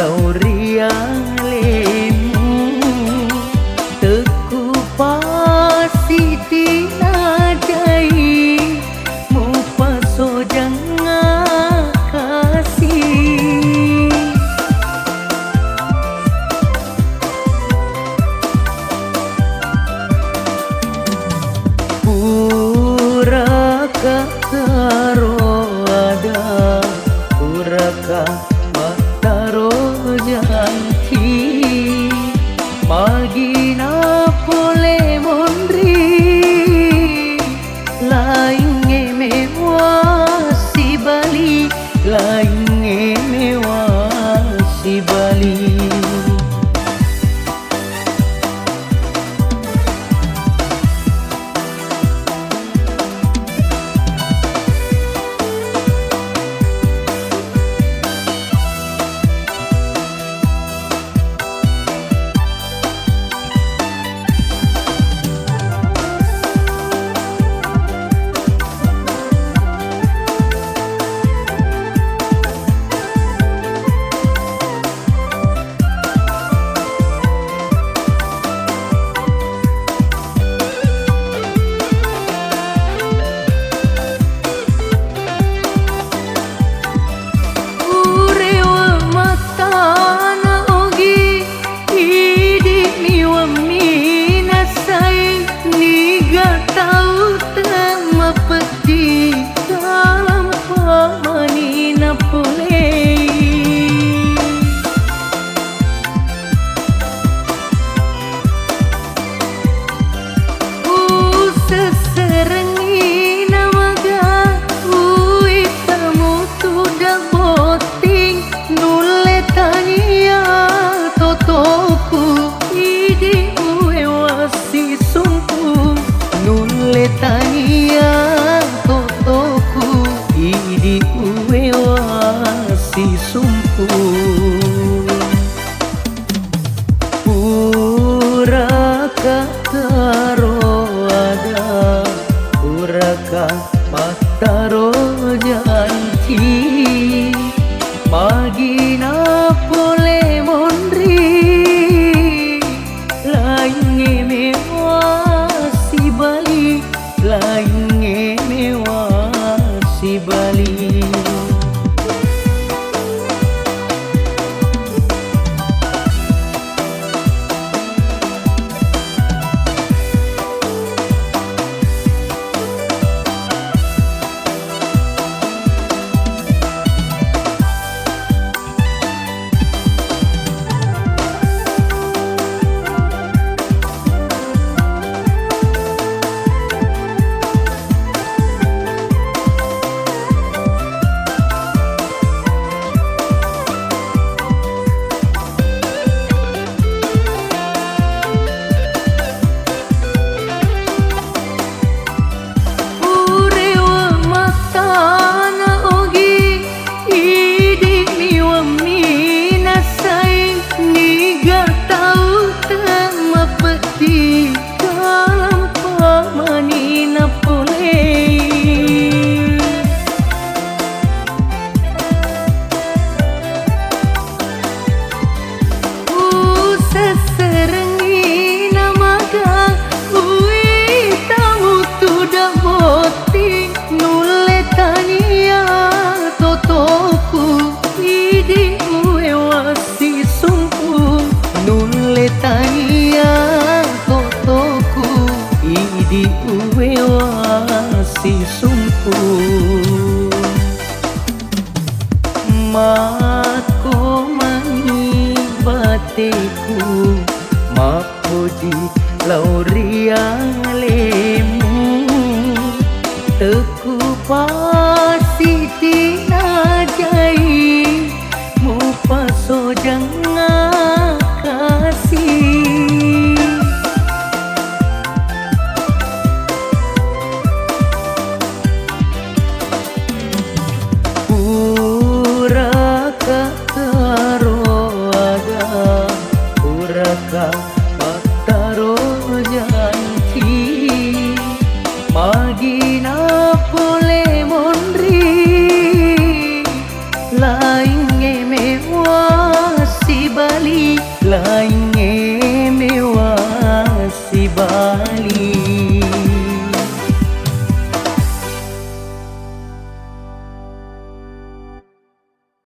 laurialemu teku pasi tinajai mu paso jangan kasih puraka karo ada puraka mataro janji magina pole mondri lainge mewa si bali lainge mewa si bali Tania totoku idi uwe wasi sumpu puraka karo ada puraka mataro janji magina pole mondri lainge mewa si bali lainge mewa si bali Tania totoku idi uwe wasi sumpu mako mani bateku mapuji laurialemu teku pasi tinajai mu paso jangan kasih puraka karo ada puraka mataro janji magina pole mondri lainge mewa bali lain